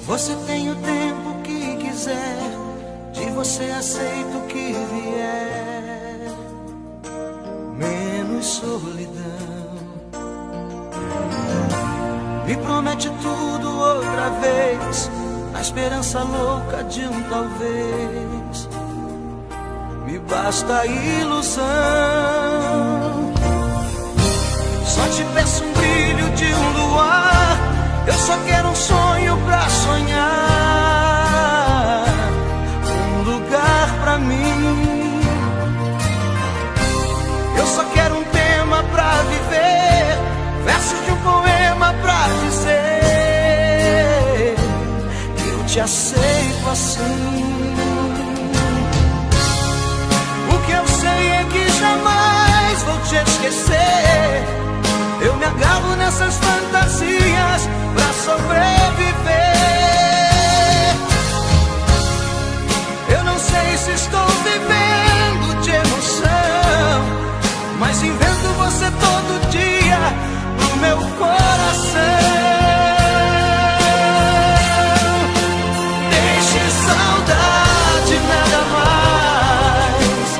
Você tem o tempo que quiser, de você aceito o que vier, menos solidão. Me promete tudo outra vez, na esperança louca de um talvez. Me basta a ilusão. Só te peço um brilho de um luar. Eu só quero um sonho pra sonhar, um lugar pra mim. Eu só quero um tema pra viver, versos de um poema pra dizer que eu te aceito assim. O que eu sei é que jamais vou te esquecer. Eu me agarro nessas fantasias pra sobreviver. Eu não sei se estou vivendo de emoção, mas invento você todo dia no meu coração. Deixe saudade nada mais.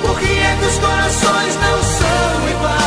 Por que é que os corações não são iguais?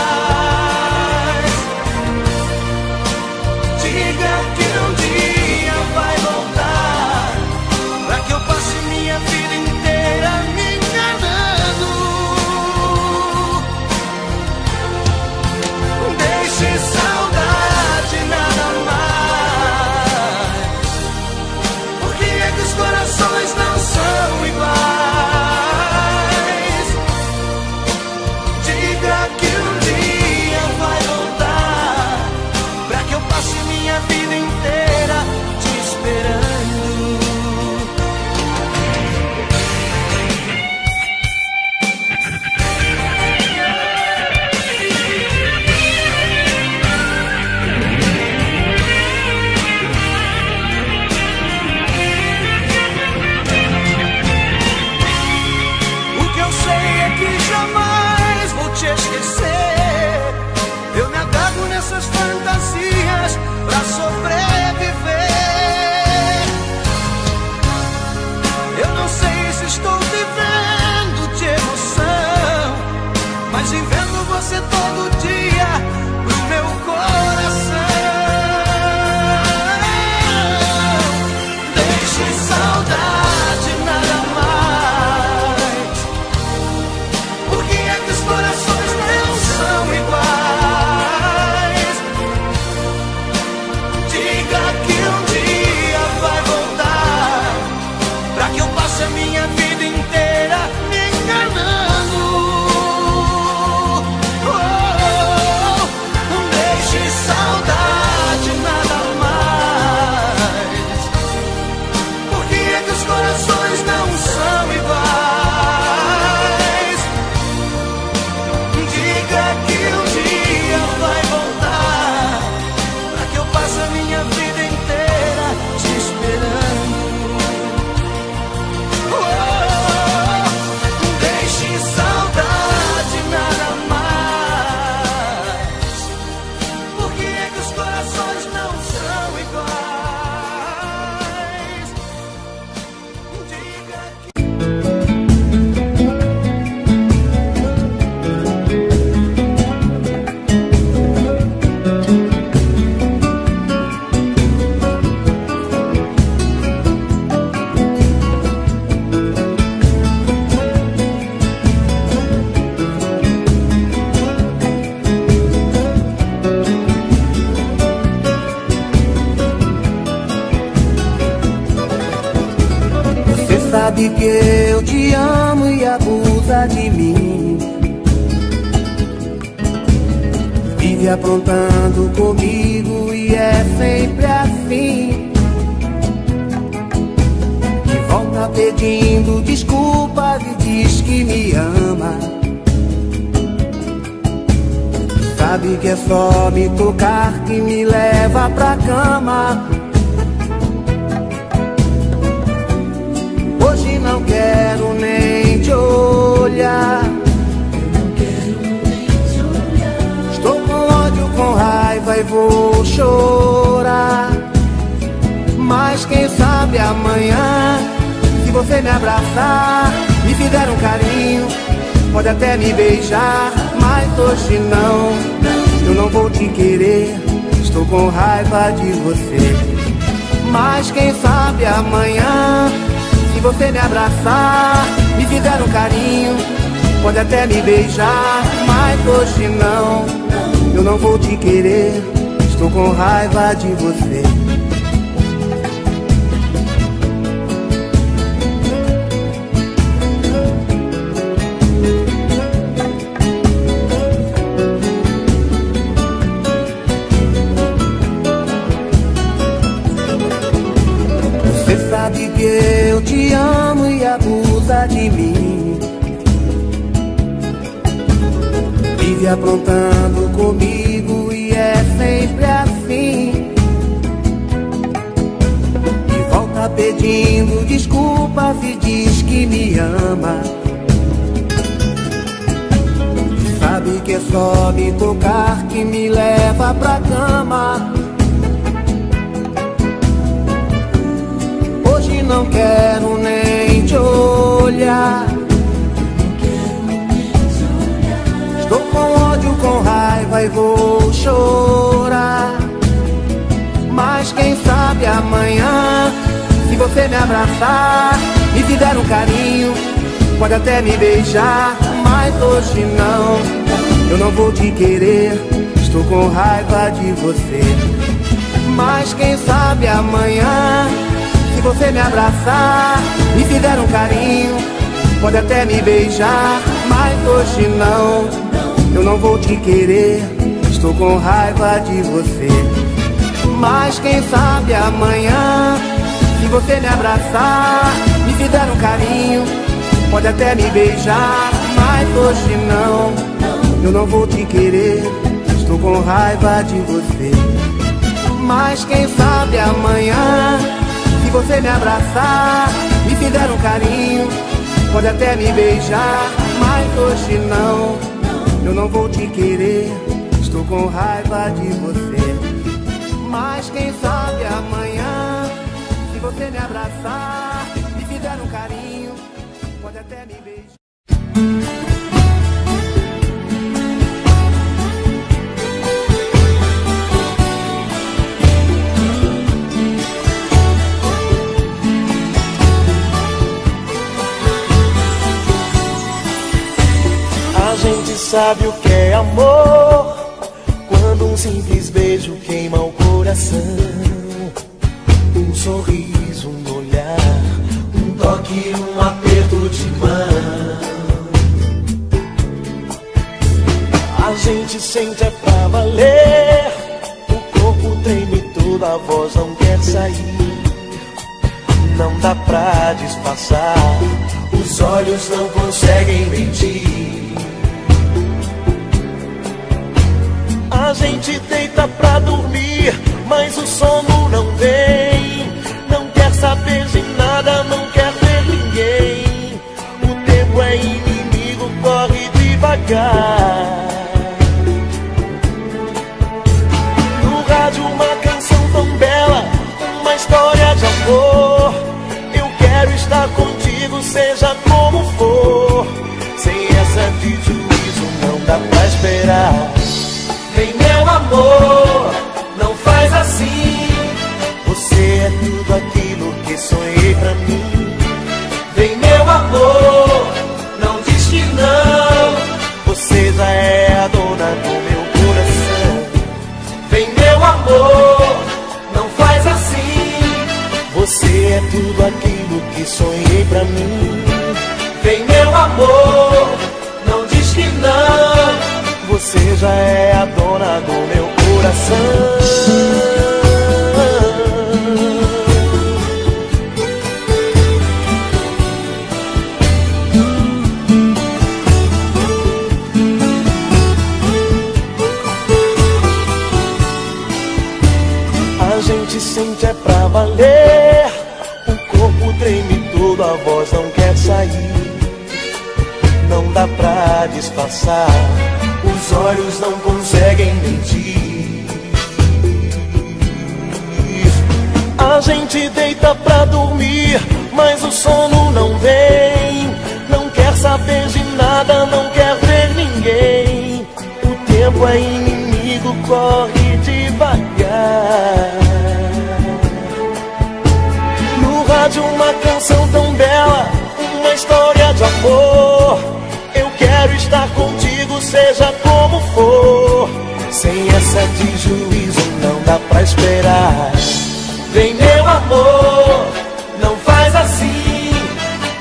Sabe que eu te amo e abusa de mim. Vive aprontando comigo e é sempre assim. De volta pedindo desculpas e diz que me ama. Sabe que é só me tocar que me leva pra cama. Hoje não quero nem te olhar. Estou com ódio, com raiva e vou chorar. Mas quem sabe amanhã, se você me abraçar, me fizer um carinho, pode até me beijar, mas hoje não, eu não vou te querer, estou com raiva de você. Mas quem sabe amanhã, se você me abraçar, me fizer um carinho, pode até me beijar, mas hoje não, eu não vou te querer, estou com raiva de você. Você sabe que eu te amo e abusa de mim, vive aprontando comigo e é sempre assim. E volta pedindo desculpas e diz que me ama. E sabe que é só me tocar que me leva pra cama. Hoje não quero nem te olhar, estou com ódio, com raiva e vou chorar. Mas quem sabe amanhã, se você me abraçar, me fizer um carinho, pode até me beijar, mas hoje não, eu não vou te querer, estou com raiva de você. Mas quem sabe amanhã, se você me abraçar, me fizer um carinho, pode até me beijar, mas hoje não, eu não vou te querer, estou com raiva de você. Mas quem sabe amanhã, se você me abraçar, me fizer um carinho, pode até me beijar, mas hoje não, eu não vou te querer, estou com raiva de você. Mas quem sabe amanhã, se você me abraçar, me fizer um carinho, pode até me beijar, mas hoje não, eu não vou te querer, estou com raiva de você. Mas quem sabe amanhã, se você me abraçar, me fizer um carinho, pode até me beijar. A gente sabe o que é amor, quando um simples beijo queima o coração. Um sorriso, um olhar, um toque, um aperto de mão. A gente sente é pra valer, o corpo treme todo, a voz não quer sair. Não dá pra disfarçar, os olhos não conseguem mentir. A gente deita pra dormir, mas o sono não vem. Não quer saber de nada, não quer ver ninguém. O tempo é inimigo, corre devagar. No rádio uma canção tão bela, uma história de amor. Eu quero estar contigo, seja como for. Sem essa de juízo não dá pra esperar. Vem meu amor, não faz assim. Você é tudo aquilo que sonhei pra mim. Vem meu amor, não diz que não. Você já é a dona do meu coração. Vem meu amor, não faz assim. Você é tudo aquilo que sonhei pra mim. Vem meu amor, não diz que não. Você já é a dona do meu coração. A gente sente é pra valer, o corpo treme todo, a voz não quer sair. Não dá pra disfarçar, os olhos não conseguem mentir. A gente deita pra dormir, mas o sono não vem. Não quer saber de nada, não quer ver ninguém. O tempo é inimigo, corre devagar. No rádio uma canção tão bela, uma história de amor. Eu quero estar contigo, seja como for. Sem essa de juízo não dá pra esperar. Vem meu amor, não faz assim.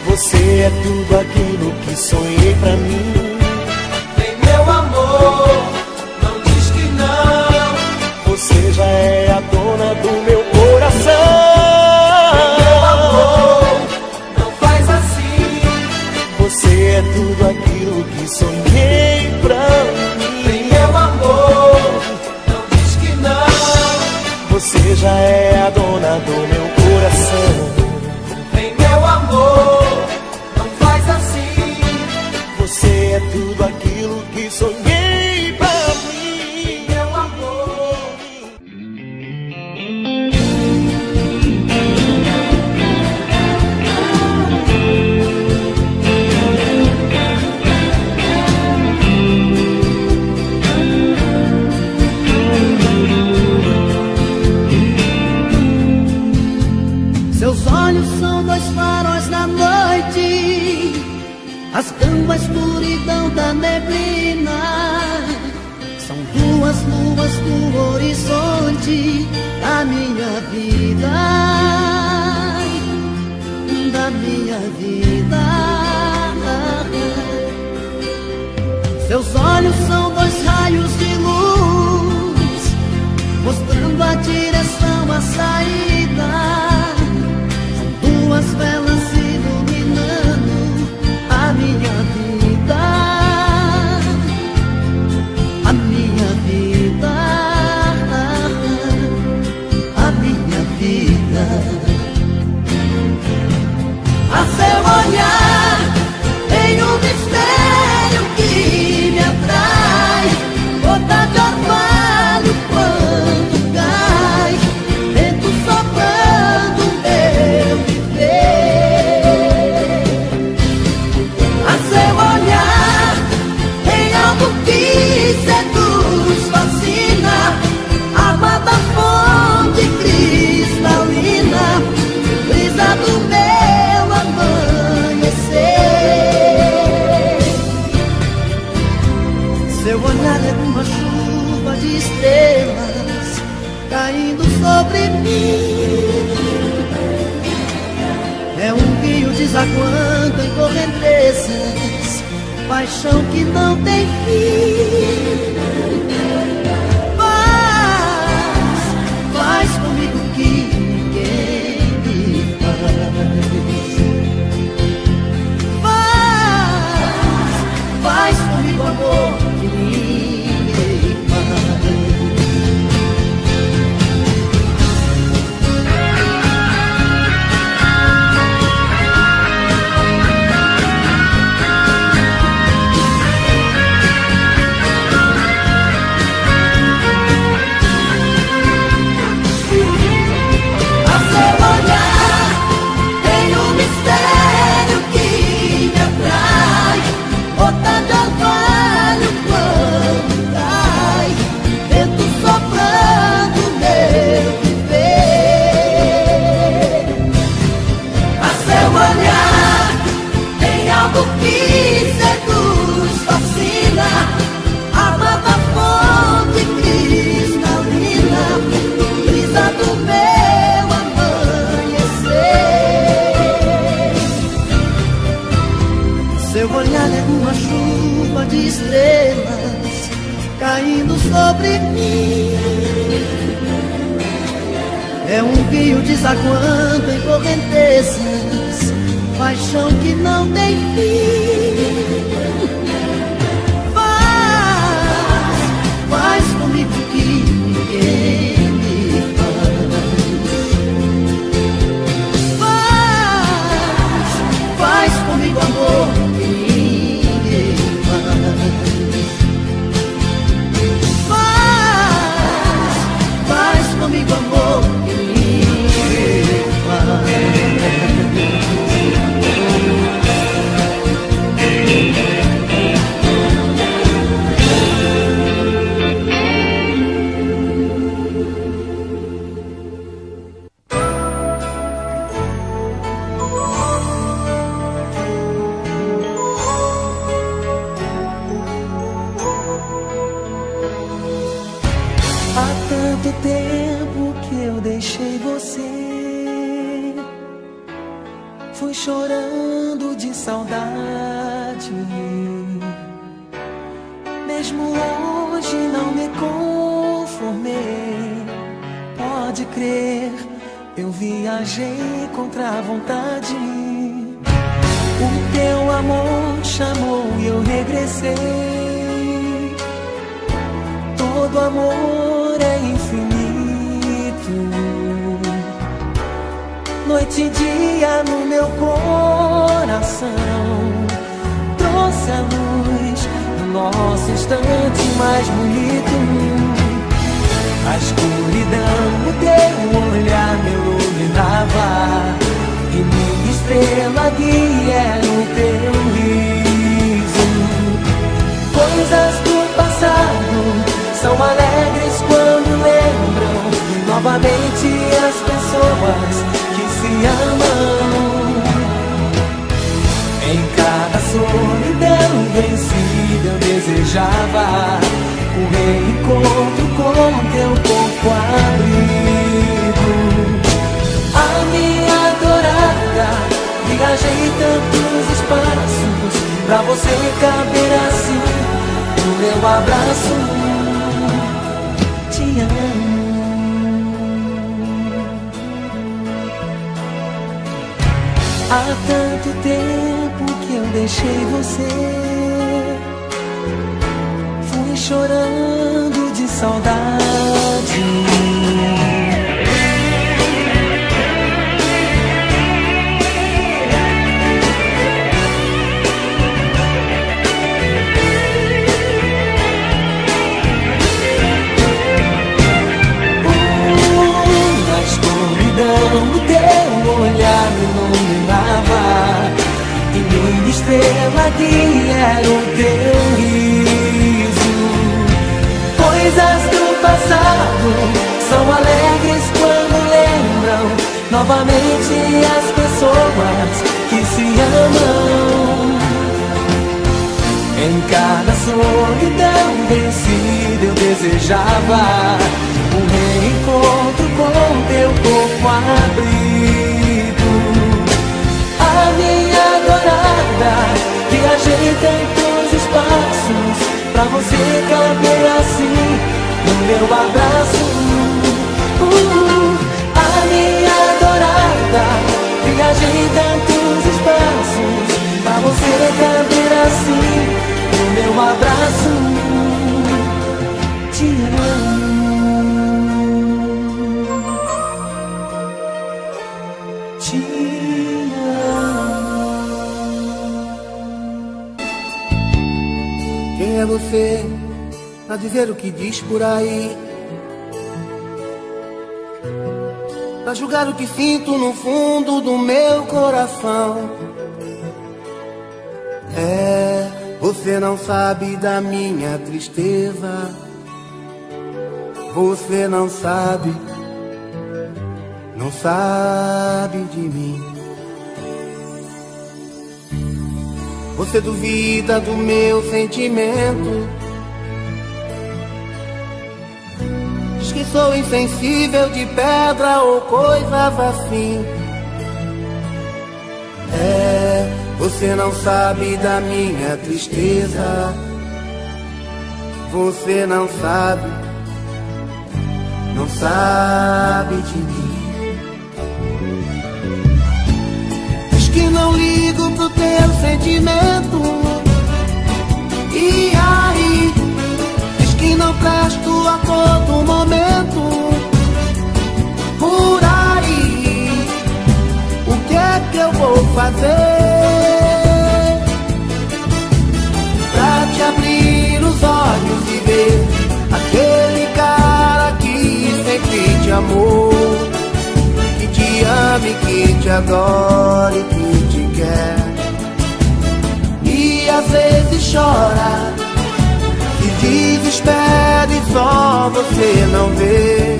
Você é tudo aquilo que sonhei pra mim. Vem meu amor, não diz que não. Você já é a dona do meu coração. Vem meu amor, não faz assim. Você é tudo aquilo que sonhei pra mim. Vem meu amor, não diz que não. Você já é a dona do meu coração. Vem meu amor, não faz assim. Você é tudo aquilo que sonhei pra mim. Meu amor. Seus olhos são dois faróis da noite, rasgando a escuridão da neblina. São duas luas no horizonte da minha vida, da minha vida. Seus olhos são dois raios de luz, mostrando a direção, a saída. Duas velas iluminando a minha vida, a minha vida, a minha vida. A seu olhar tem um mistério que me atrai. Gota de orvalho quando cai, vento soprando meu viver. A seu olhar tem algo que seduz, fascina, água da fonte cristalina, brisa do meu amanhecer. Seu olhar é uma chuva de estrelas caindo sobre mim. É um rio desaguando em correntezas, paixão que não tem fim. Faz comigo que ninguém me faz. Faz comigo amor que ninguém faz. Seu olhar é uma chuva de estrelas caindo sobre mim. É um rio desaguando em correntezas, paixão que não tem fim. Faz comigo que ninguém me faz comigo amor que ninguém faz comigo amor que ninguém Há tanto tempo que eu deixei você, fui chorando de saudade. Mesmo hoje não me conformei. Pode crer, eu viajei contra a vontade. O teu amor chamou e eu regressei. Todo amor é infinito. Noite e dia no meu coração, trouxe a luz do nosso instante mais bonito. A escuridão, o teu olhar me iluminava, e minha estrela guia era o teu riso. Coisas do passado são alegres quando lembram novamente as pessoas que se amam. Em cada solidão vencida eu desejava o reencontro com teu corpo abrigo. A minha adorada, viajei tantos espaços pra você caber assim no meu abraço. Te amo. Há tanto tempo que eu deixei você, fui chorando de saudade. Na escuridão o teu olhar me iluminava, e minha estrela guia era o teu riso. Coisas do passado são alegres quando lembram novamente as pessoas que se amam. Em cada solidão vencida eu desejava um reencontro com teu corpo abrigo. A minha adorada, viajei tantos espaços pra você caber assim no meu abraço. A minha adorada, viajei tantos espaços pra você caber assim no meu abraço. Te amo. Te amo. Quem é você pra dizer o que diz por aí? Pra julgar o que sinto no fundo do meu coração? É, você não sabe da minha tristeza. Você não sabe de mim. Você duvida do meu sentimento, diz que sou insensível, de pedra ou coisas assim. É, você não sabe da minha tristeza. Você não sabe de mim. Diz que não ligo pro teu sentimento, e aí diz que não presto a todo momento. Por aí, o que é que eu vou fazer pra te abrir os olhos e ver aquele cara que sempre te amou, que te ama e que te adora e que te quer, e às vezes chora, se desespera e só você não vê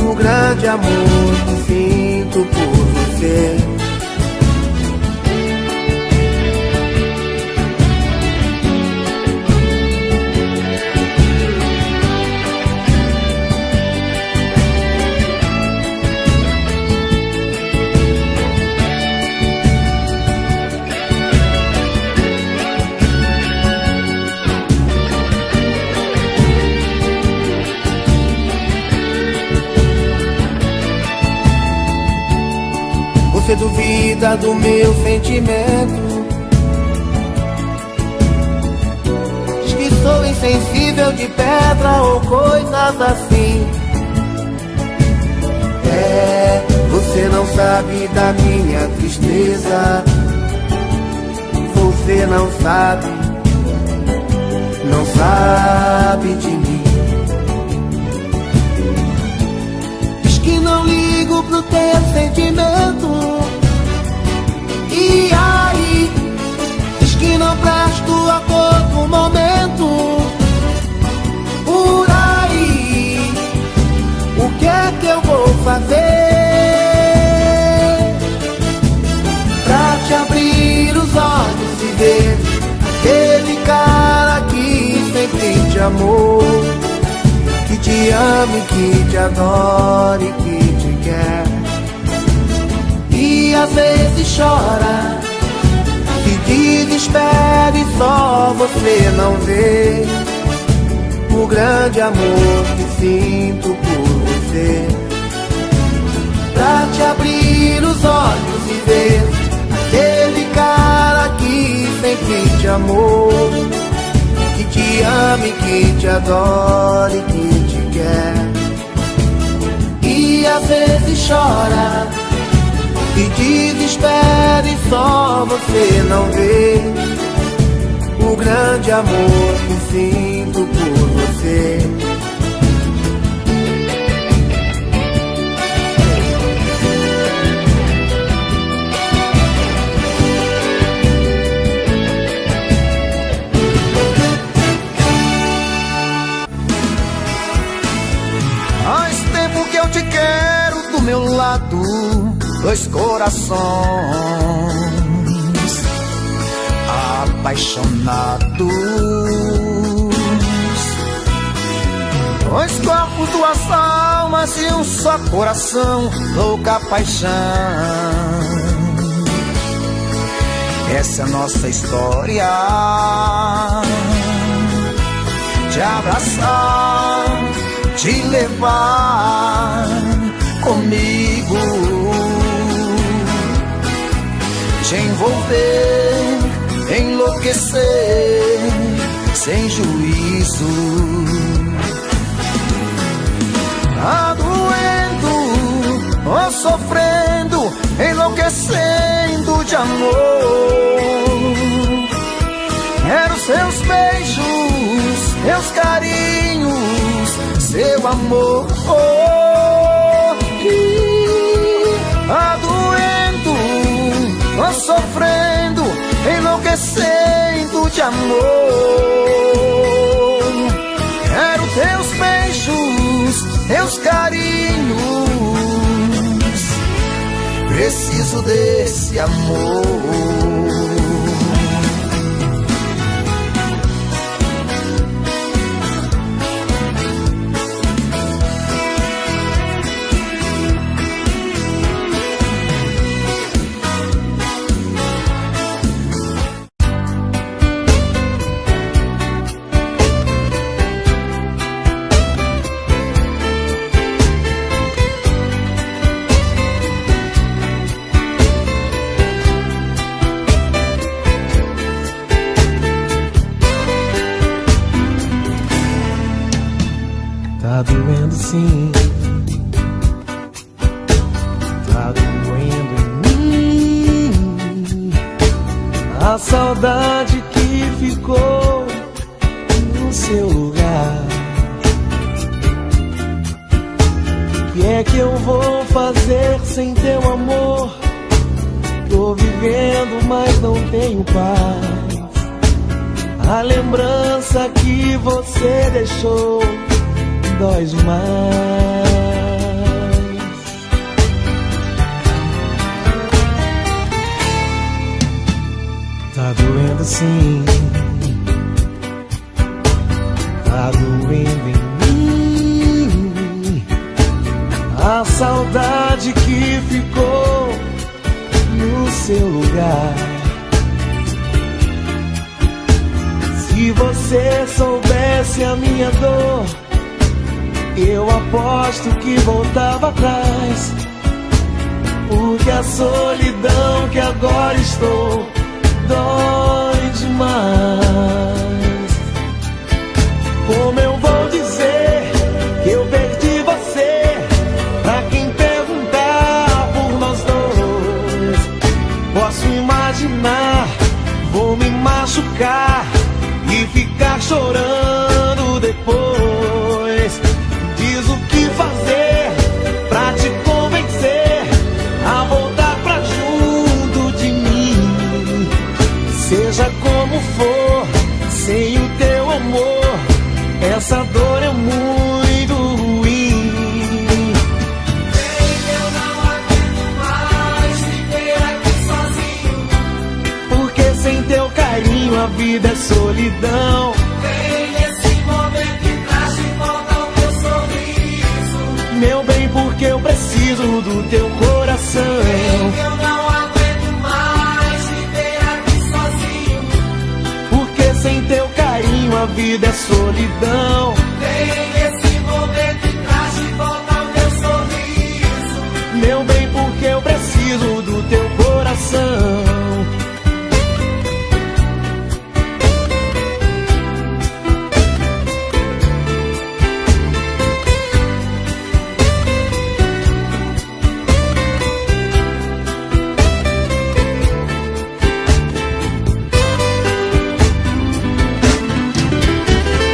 o grande amor que sinto por você. Você duvida do meu sentimento, diz que sou insensível de pedra ou coisas assim. Você não sabe da minha tristeza, você não sabe de mim. Diz que não ligo pro teu sentimento, e aí diz que não presto a todo momento. Por aí, o que é que eu vou fazer pra te abrir os olhos e ver aquele cara que sempre te amou, que te ama, que te adora e que te quer, e às vezes chora, se desespera e só você não vê o grande amor que sinto por você. Pra te abrir os olhos e ver aquele cara que sempre te amou, que te ama e que te adora e que te quer, e às vezes chora, se desespera e só você não vê o grande amor que sinto por você. Faz tempo que eu te quero do meu lado, dois corações apaixonados, dois corpos, duas almas e um só coração, louca paixão. Essa é a nossa história, te abraçar, te levar comigo, te envolver, enlouquecer sem juízo. Tá doendo, ou sofrendo, enlouquecendo de amor. Quero seus beijos, seus carinhos, seu amor. Tá doendo, ou sofrendo, enlouquecendo de amor. Quero teus beijos, teus carinhos, preciso desse amor. Tá doendo sim, tá doendo em mim, a saudade que ficou no seu lugar. O que é que eu vou fazer sem teu amor? Tô vivendo, mas não tenho paz. A lembrança que você deixou dói demais. Tá doendo sim, tá doendo em mim, a saudade que ficou no seu lugar. Se você soubesse a minha dor, eu aposto que voltava atrás. porque a solidão que agora estou dói demais. Como eu vou dizer que eu perdi você pra quem perguntar por nós dois? Posso imaginar, vou me machucar e ficar chorando depois. Diz o que fazer pra te convencer a voltar pra junto de mim. Seja como for, sem o teu amor, essa dor é muito ruim. Eu não aguento mais viver aqui sozinho, porque sem teu carinho a vida é solidão. vem esse momento e traz de volta o meu sorriso. Meu bem, porque eu preciso do teu coração. Eu não aguento mais viver aqui sozinho, Porque sem teu carinho a vida é solidão. vem esse momento e traz de volta o meu sorriso. Meu bem, porque eu preciso do teu coração.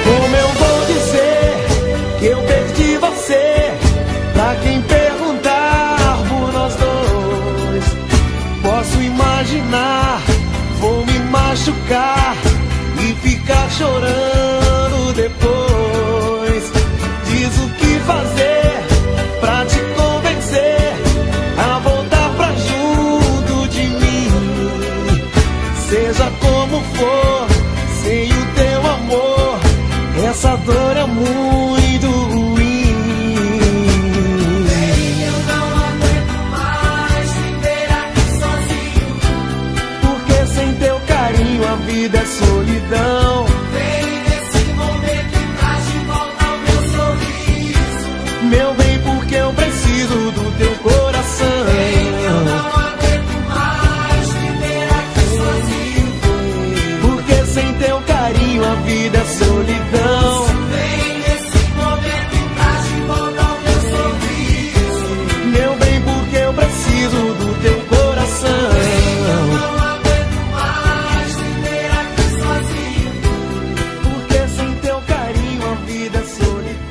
Como eu vou dizer que eu perdi você pra quem perguntar por nós dois? Posso imaginar, vou me machucar e ficar chorando depois. Diz o que fazer pra te convencer a voltar pra junto de mim. Seja como for, sem o teu amor, essa dor é muito ruim. Eu não aguento mais viver aqui sozinho, Porque sem teu carinho a vida é solidão. vem esse momento e traz de volta o meu sorriso. Meu bem, porque eu preciso do teu coração. Eu não aguento mais viver aqui sozinho, Porque sem teu carinho a vida é solidão. vem esse momento e traz de volta o meu sorriso. Meu bem, porque eu preciso do teu coração. Eu não aguento mais viver aqui sozinho, Porque sem teu carinho a vida é solidão.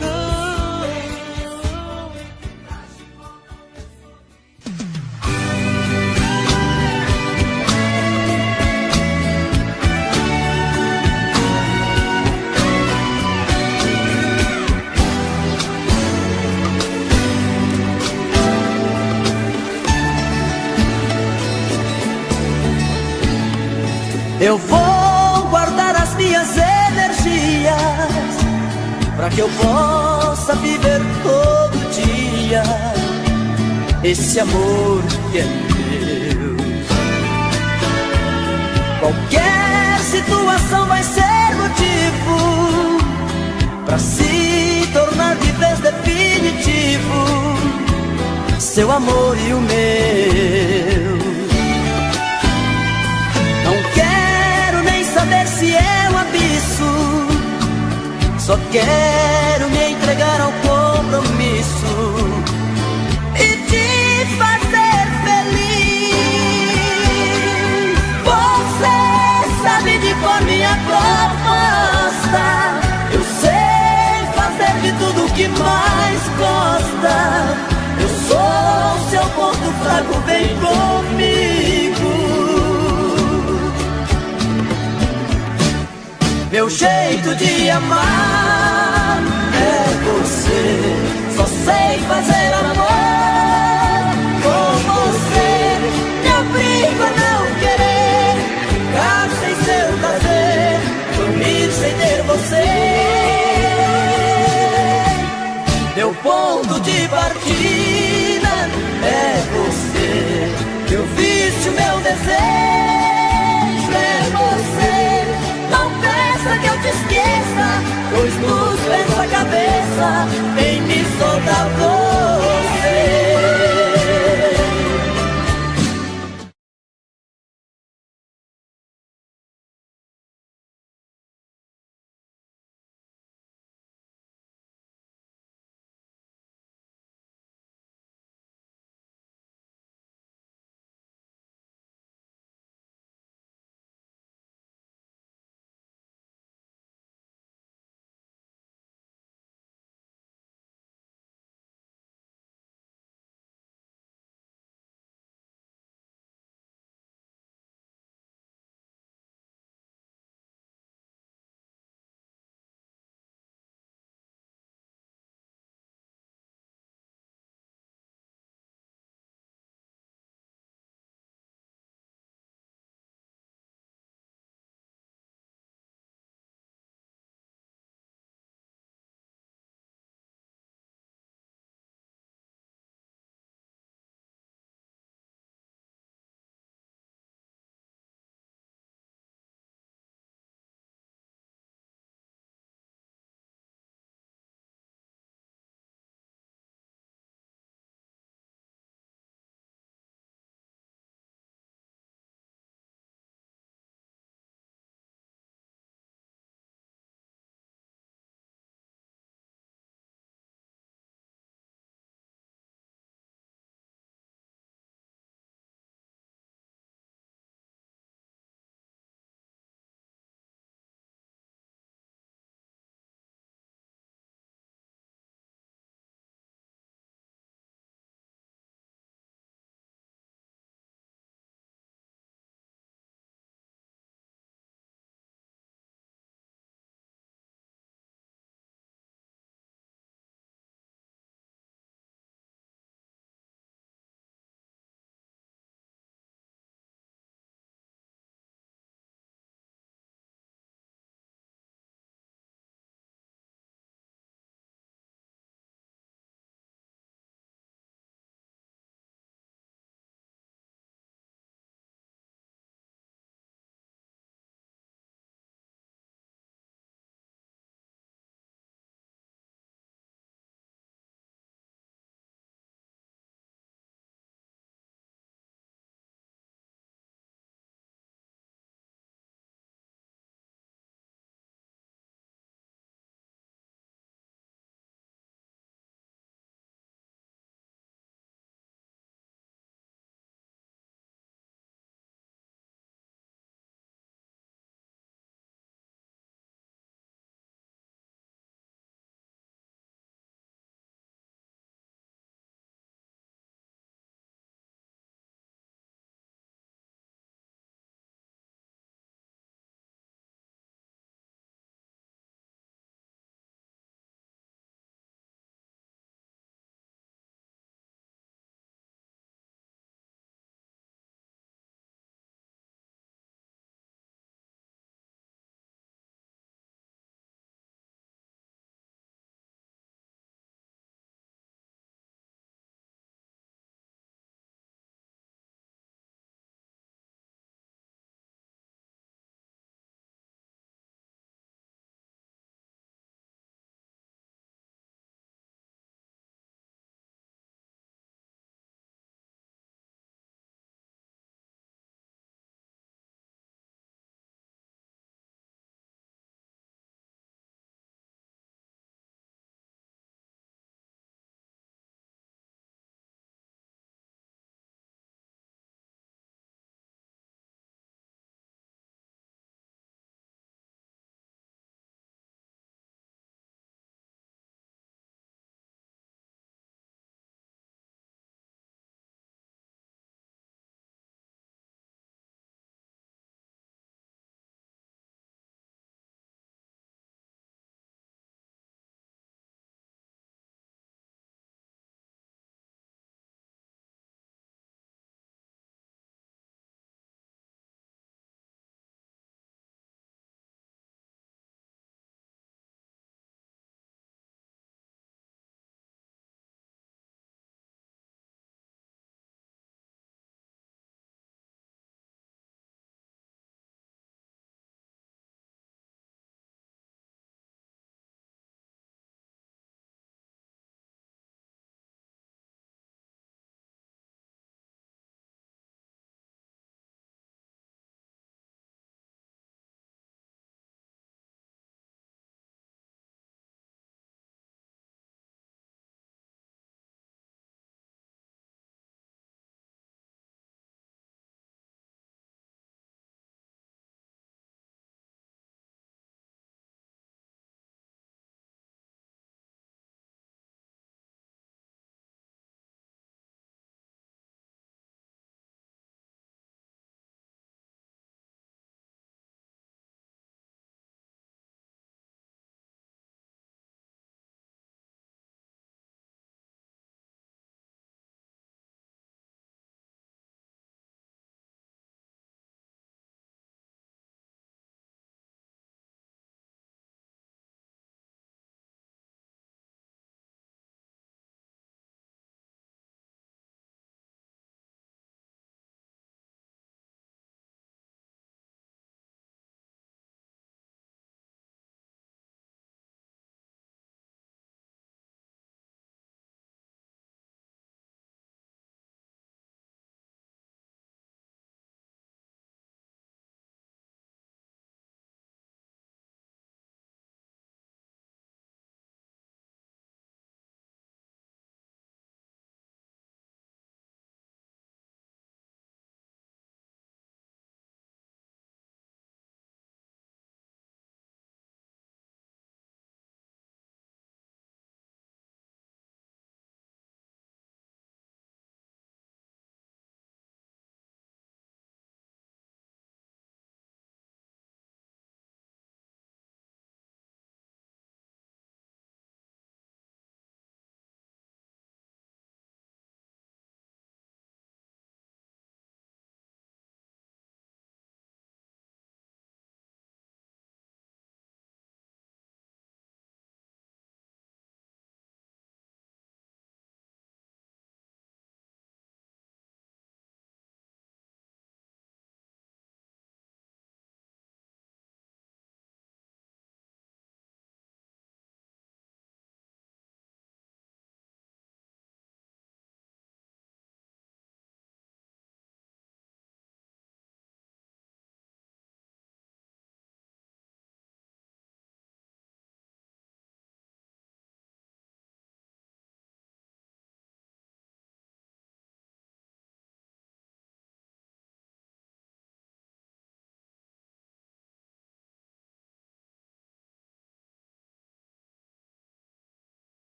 Eu vou guardar as minhas energias para que eu possa viver todo dia esse amor que é meu. Qualquer situação vai ser motivo para se tornar de vez definitivo seu amor e o meu. Não quero nem saber se é um abismo, só quero me entregar ao compromisso e te fazer feliz. Você sabe de cor minha proposta, eu sei fazer de tudo o que mais gosta. Eu sou seu ponto fraco, vem comigo. Meu jeito de amar é você, só sei fazer amor com você. Me obrigo a não querer ficar sem seu prazer, dormir sem ter você. Meu ponto de partida é você, meu vício, meu desejo é você. Não peça que eu te esqueça, pois nos pés a cabeça em me soltar você.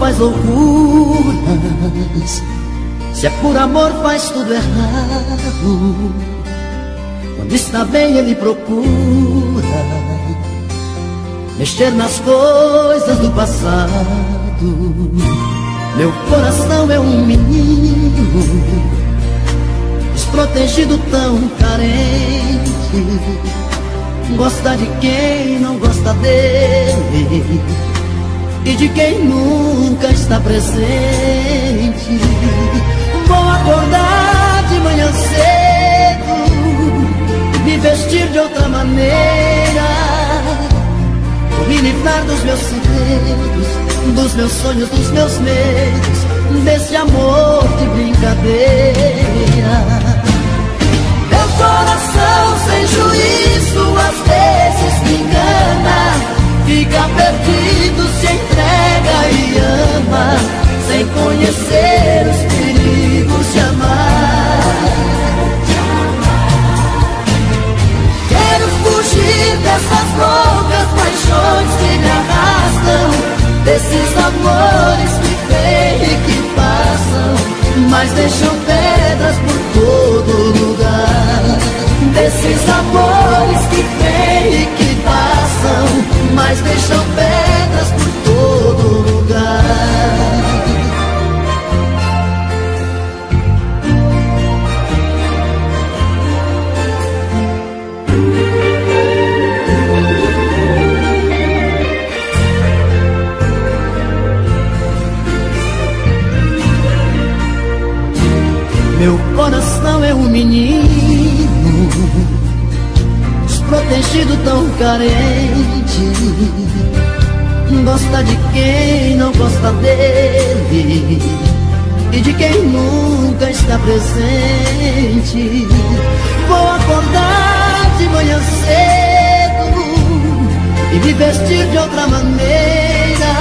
faz loucuras, se é por amor faz tudo errado. Quando está bem ele procura mexer nas coisas do passado. Meu coração é um menino desprotegido, tão carente. Gosta de quem não gosta dele e de quem nunca está presente. Vou acordar de manhã cedo, me vestir de outra maneira, vou me livrar dos meus segredos, dos meus sonhos, dos meus medos, desse amor de brincadeira. Meu coração sem juízo às vezes me engana, fica perdido, se entrega e ama, sem conhecer os perigos de amar. Quero fugir dessas loucas paixões que me arrastam, desses amores que vêm e que passam, mas deixam pedras por todo lugar. Desses amores que vêm e que passam, mas deixam pedras por todo lugar. Meu coração é um menino desprotegido, tão carente. Gosta de quem não gosta dele e de quem nunca está presente. Vou acordar de manhã cedo e me vestir de outra maneira,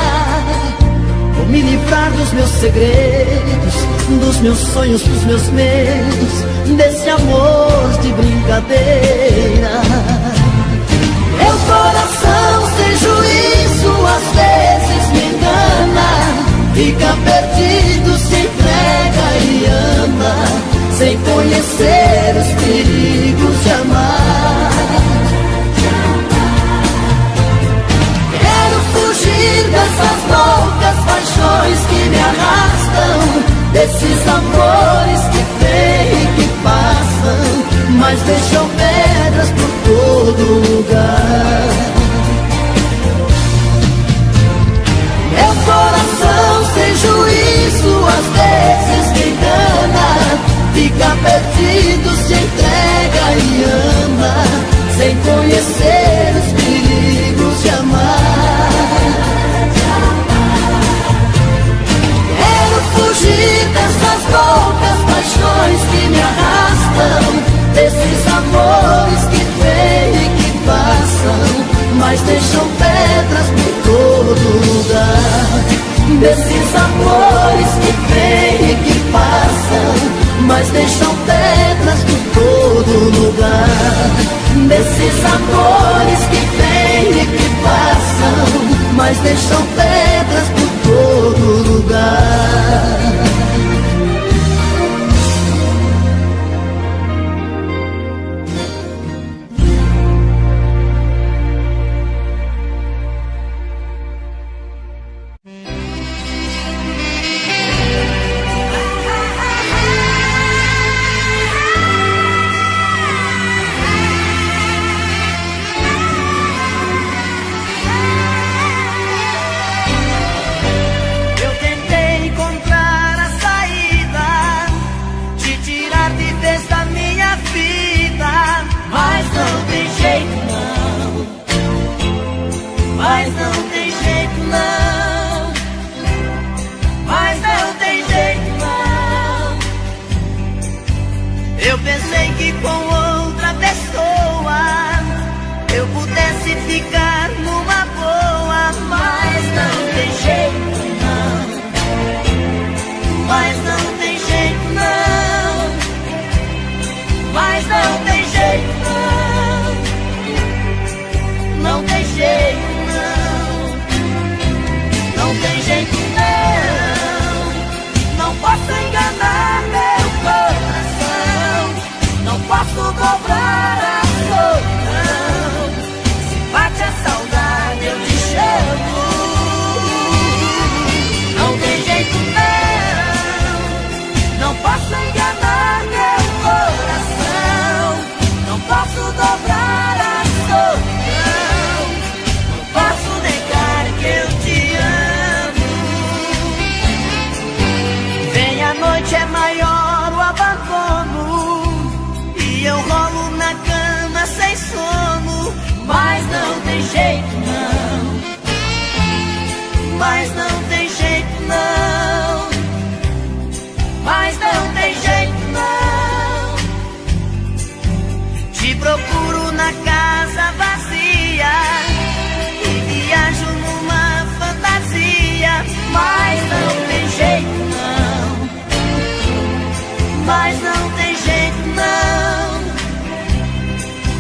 vou me livrar dos meus segredos, dos meus sonhos, dos meus medos, desse amor de brincadeira. Meu coração sem juízo às vezes me engana, fica perdido, se entrega e ama, sem conhecer os perigos de amar. Quero fugir dessas loucas paixões que me arrastam, desses amores que vêm e que passam, mas deixam pedras por todo lugar. Meu coração sem juízo às vezes me engana, fica perdido, se entrega e ama, sem conhecer os perigos de amar. Quero fugir dessas loucas paixões que me arrastam, desses amores que vêm e que passam, mas deixam pedras por todo lugar. Desses amores que vêm e que passam, mas deixam pedras por todo lugar. Desses amores que vêm e que passam, mas deixam pedras por todo lugar. Eu pensei que com outra pessoa eu pudesse ficar numa boa, mas não tem jeito não, mas não tem jeito não, mas não tem jeito não, não tem jeito não, não tem jeito não. posso dobrar a solidão. Se bate a saudade eu te chamo. Não tem jeito não posso enganar meu coração. Não posso dobrar a solidão. Não posso negar que eu te amo. Vem a noite é maior o abandono e eu rolo na cama sem sono. Mas não tem jeito não. Mas não tem jeito não. Mas não tem jeito não. Te procuro na casa vazia e viajo numa fantasia. Mas não tem jeito não. Mas não tem jeito não.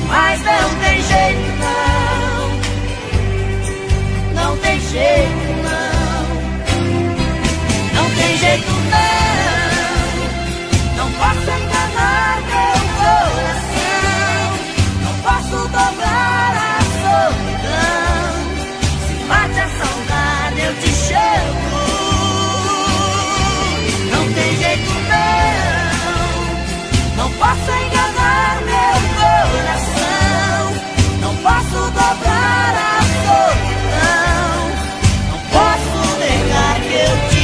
Mas não tem jeito não. Não tem jeito não. Não tem jeito não. Não posso enganar meu coração. Não posso dobrar a solidão. Se bate a saudade eu te chamo. Não tem jeito não. Não posso enganar meu coração. Não posso dobrar a solidão. Não posso negar que eu te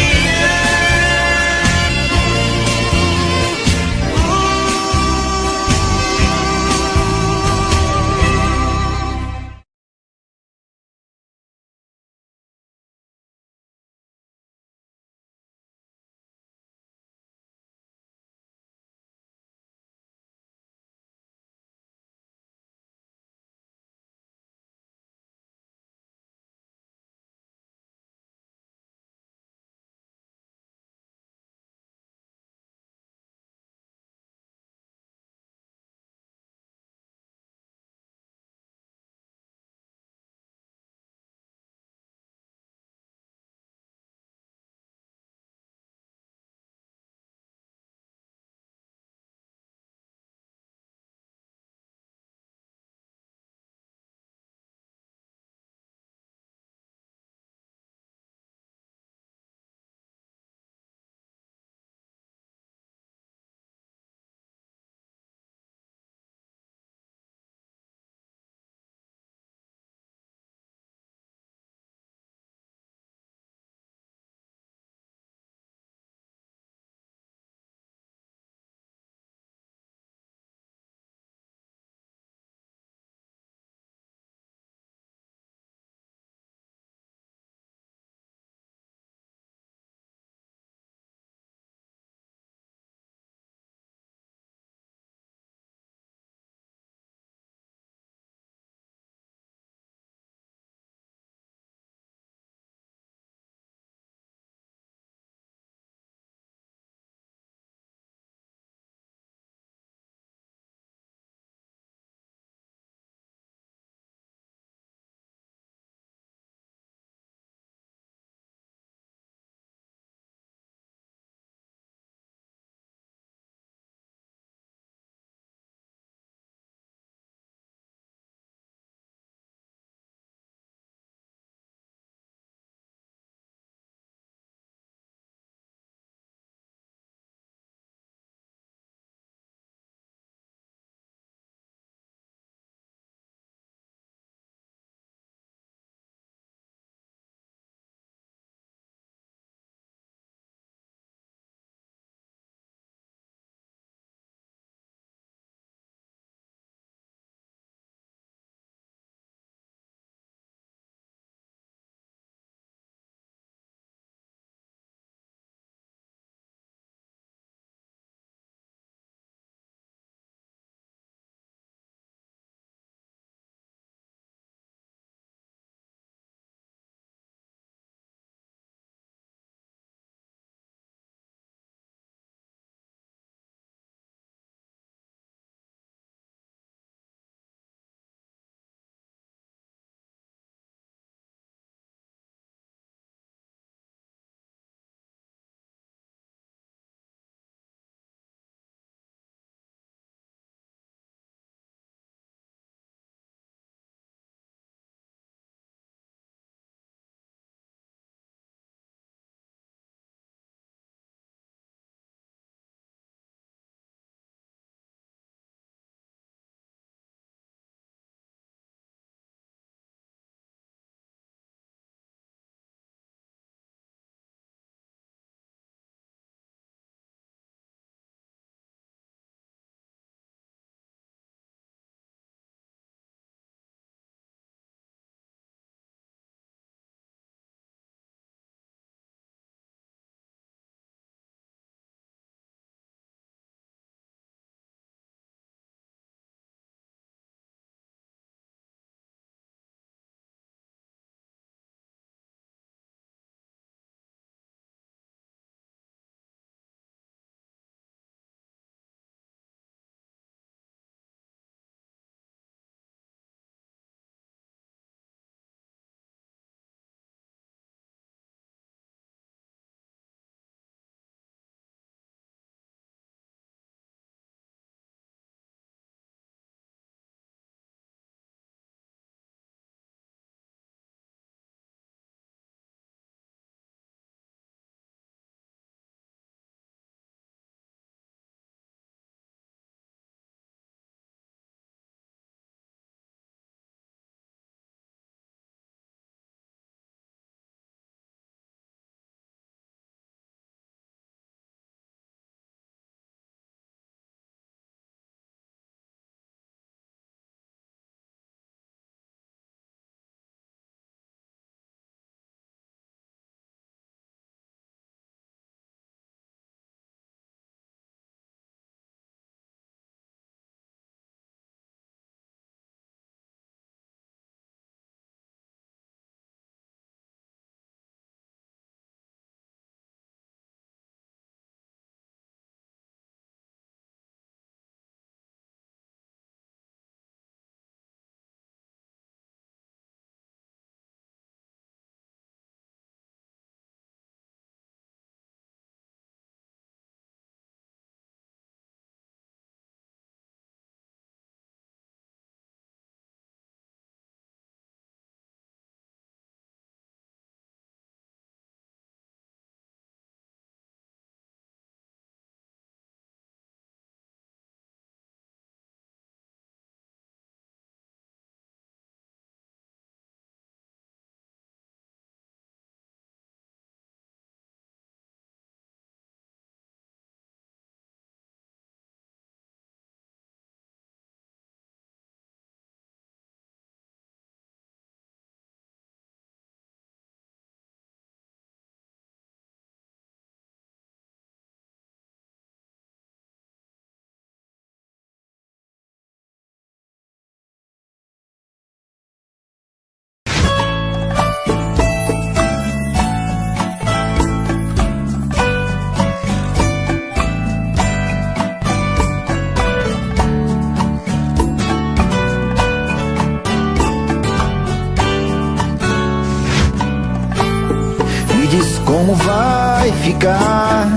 como vai ficar.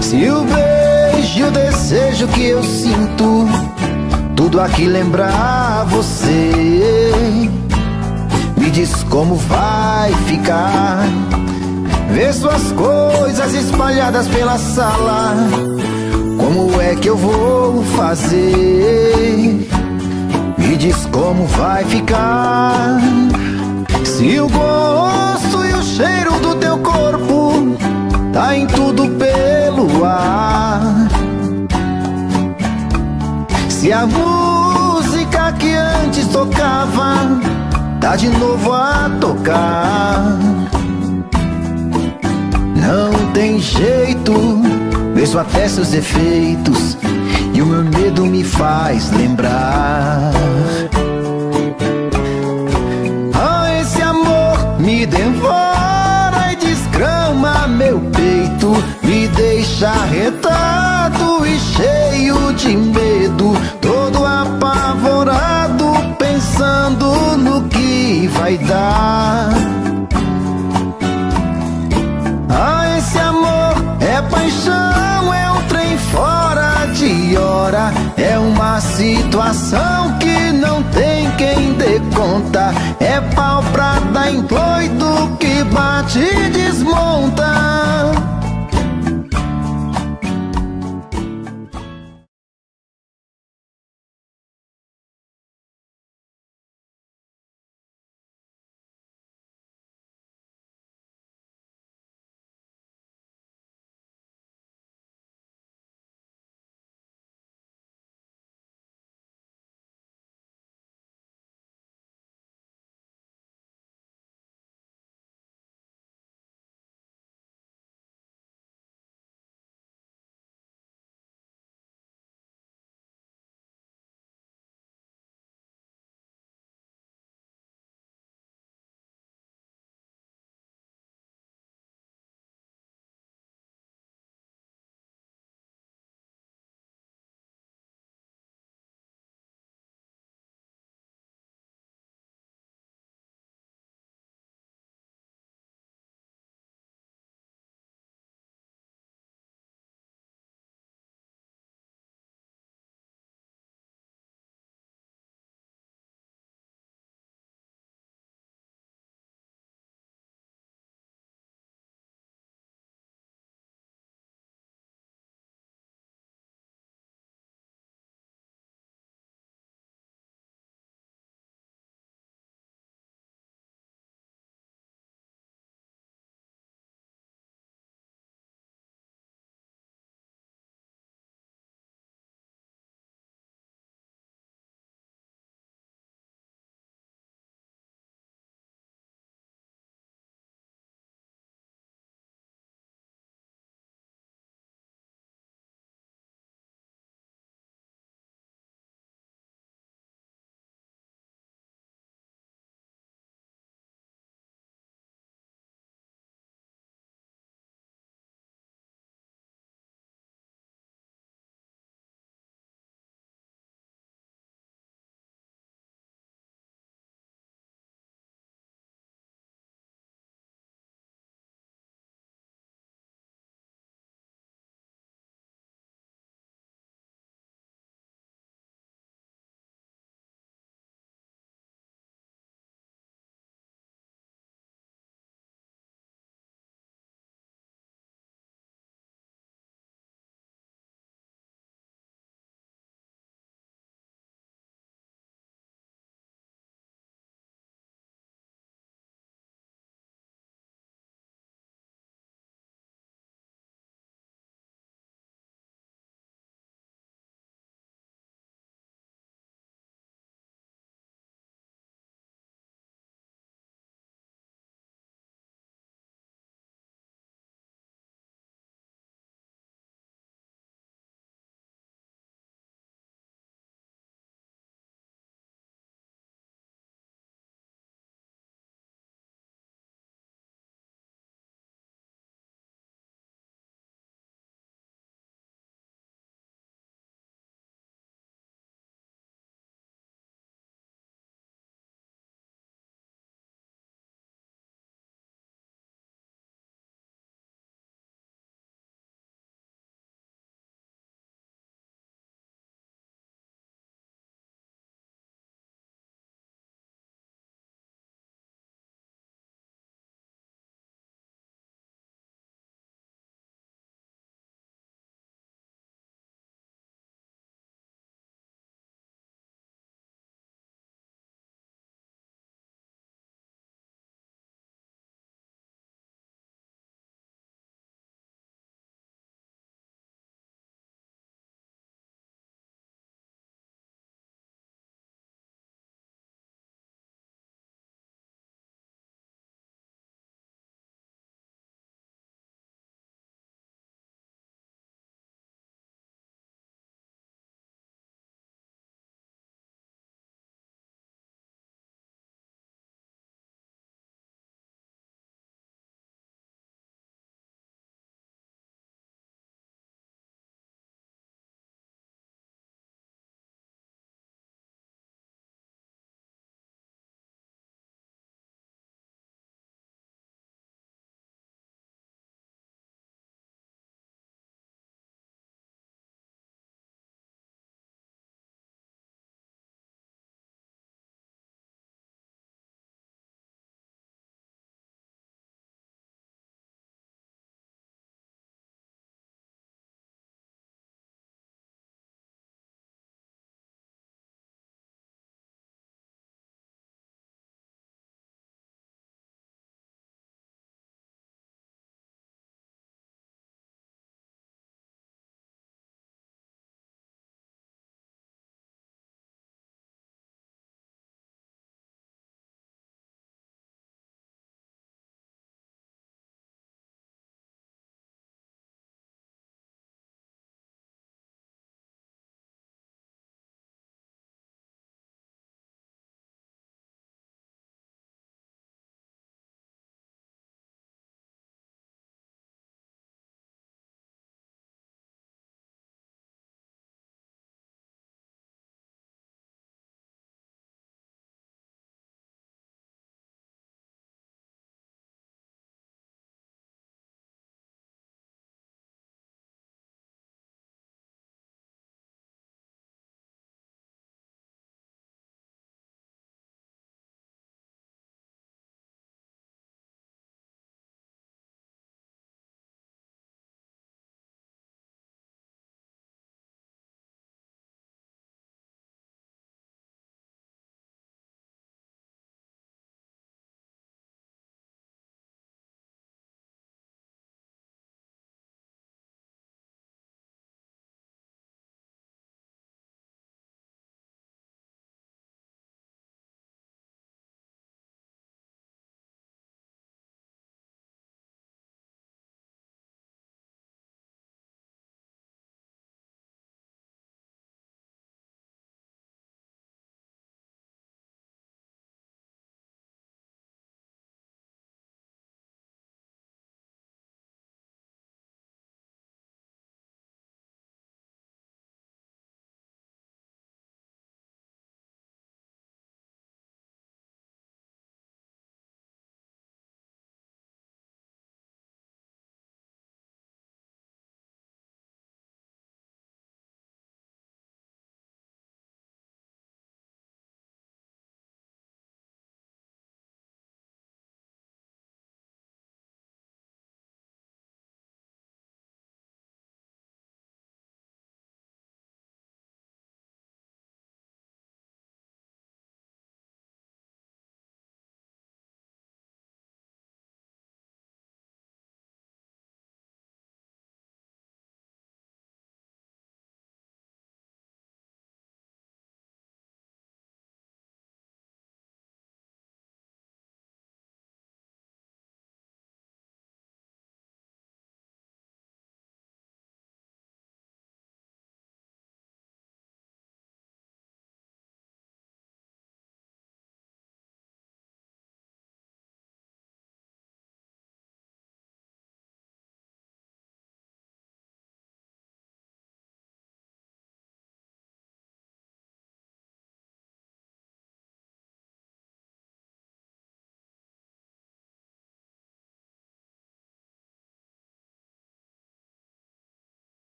Se o beijo e o desejo que eu sinto, tudo aqui lembrar você, me diz como vai ficar. Ver suas coisas espalhadas pela sala, como é que eu vou fazer? Me diz como vai ficar. Se o gosto e o cheiro do teu corpo tá em tudo pelo ar, se a música que antes tocava tá de novo a tocar, não tem jeito, vejo até seus defeitos e o meu medo me faz lembrar. Ah, esse amor me devora e desgrama meu peito, me deixa retado e cheio de medo, todo apavorado, pensando no que vai dar. Ah, esse amor é paixão, é um trem fora de hora, é uma situação que não tem quem dê conta, é pau pra dar em doido que bate e desmonta.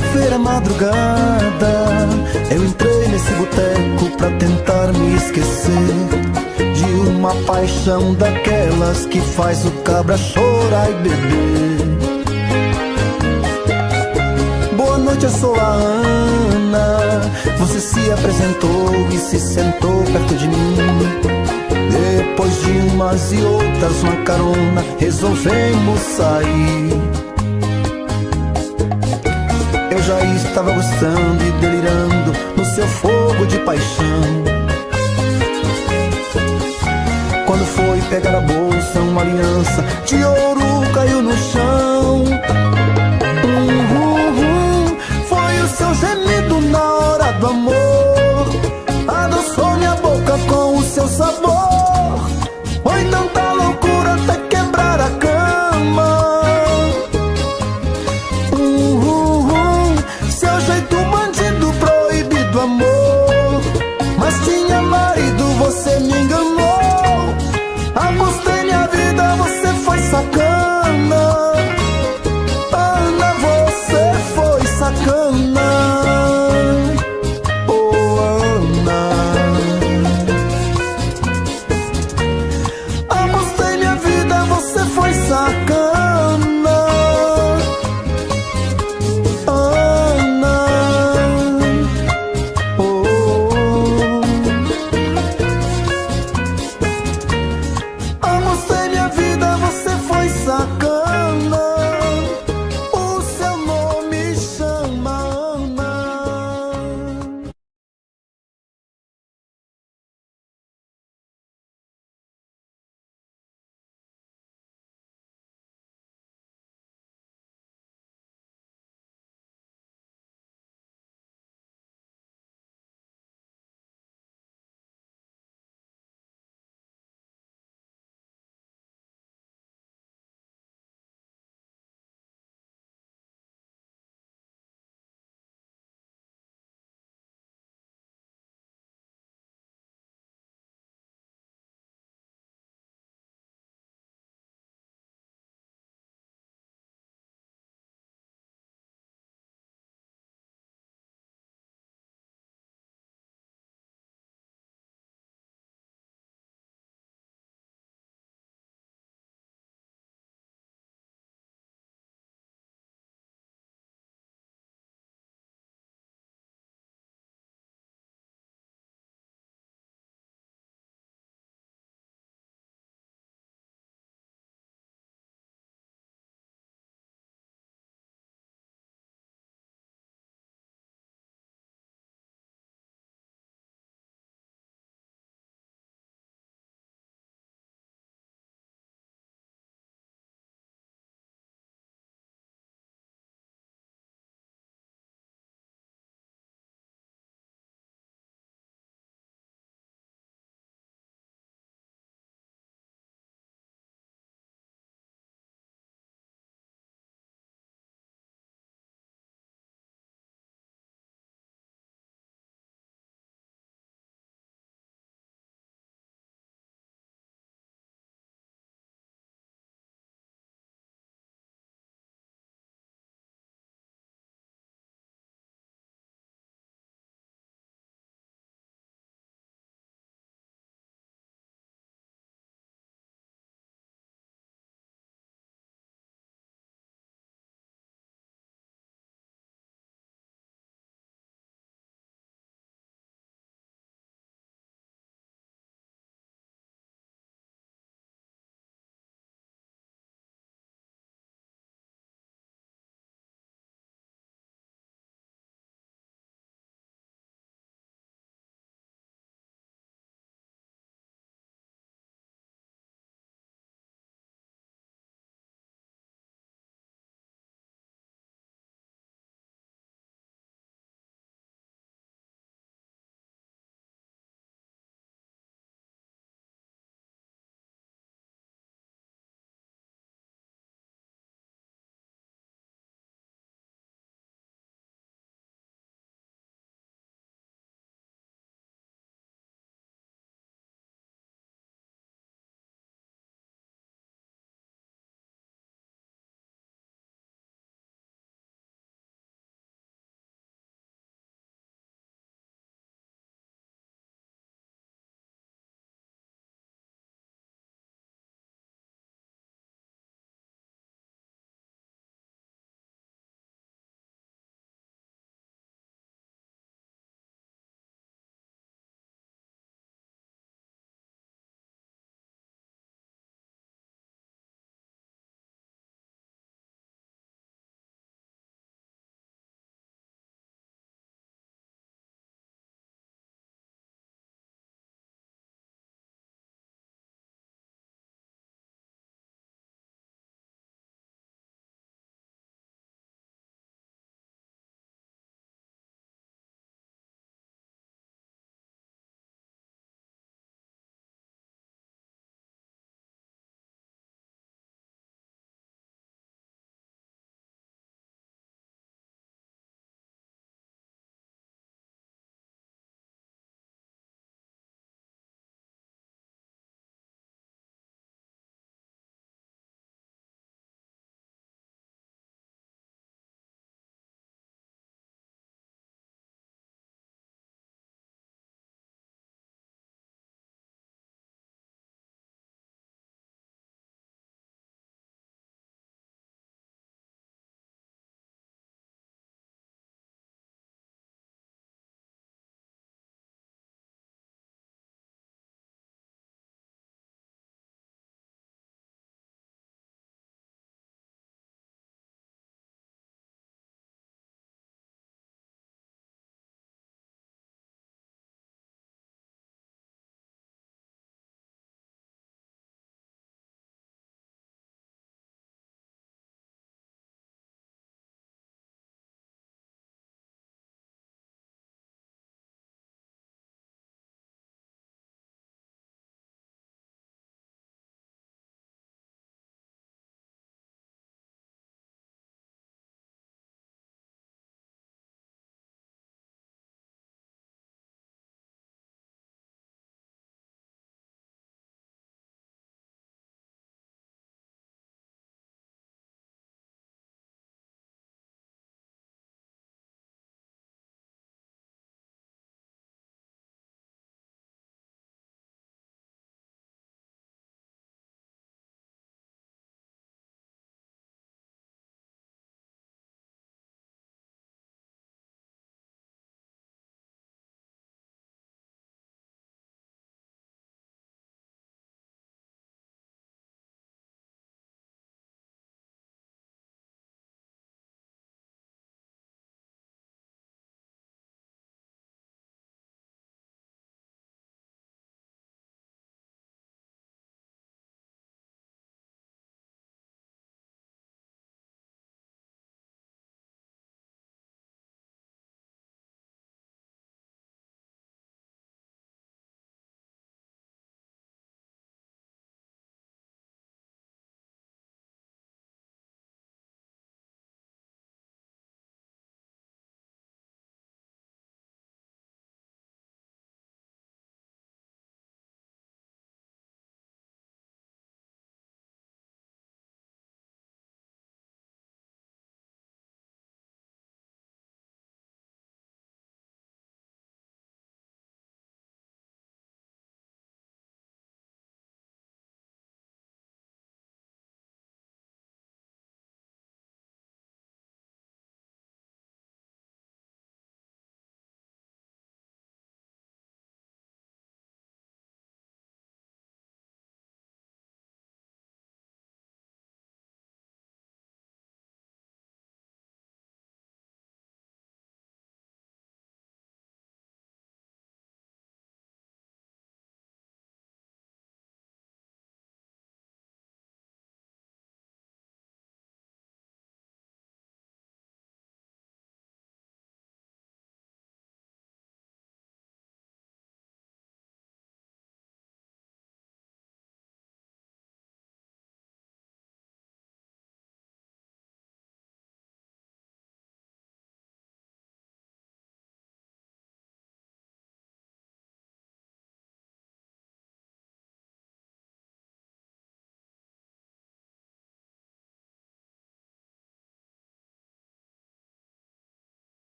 Quinta-feira, madrugada, eu entrei nesse boteco pra tentar me esquecer de uma paixão daquelas que faz o cabra chorar e beber. Boa noite, eu sou a Ana. Você se apresentou e se sentou perto de mim. Depois de umas e outras, uma carona, resolvemos sair. Eu já estava gostando e delirando no seu fogo de paixão. Quando foi pegar a bolsa, uma aliança de ouro caiu no chão. Foi o seu gemido na hora do amor, adoçou minha boca com o seu sabor. Foi tanta loucura até quebrar a cama. Seu jeito bandido, proibido amor, mas tinha marido, você me enganou. Apostei minha vida, você foi sacana. Ana, você foi sacana. Oh, Ana. Apostei minha vida, você foi sacana. Ana. Oh. Apostei minha vida, você foi sacana. O seu nome chama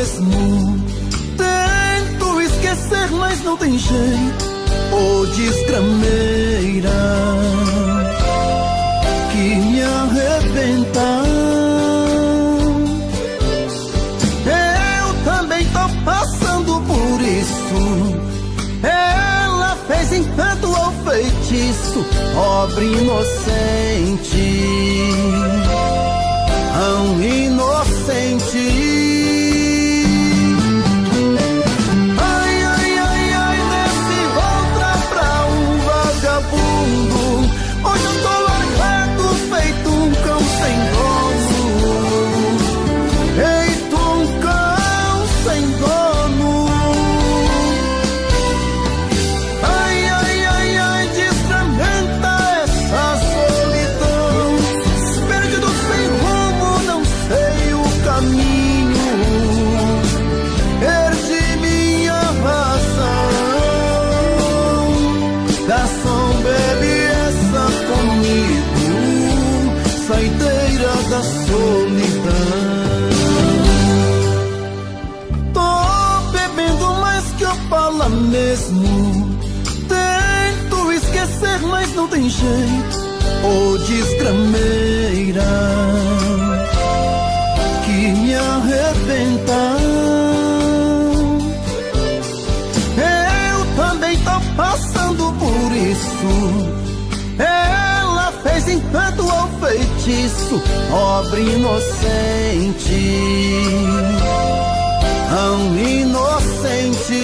mesmo. Tento esquecer, mas não tem jeito. Ô desgrameira que me arrebenta. Eu também tô passando por isso. Ela fez encanto ou feitiço, pobre inocente, tão inocente. Hoje eu tô largado, feito um cão sem dono. Feito um cão sem dono. Ai, ai, ai, ai, desfragmenta essa solidão. Perdido sem rumo, não sei o caminho. Perdi minha razão. Garçom, bebe comigo, saideira da solidão. Tô bebendo mais que Opala mesmo. Tento esquecer, mas não tem jeito. Ô desgrameira que me arrebenta. Eu também tô passando por isso. Ela fez encanto ou feitiço, pobre inocente, tão inocente.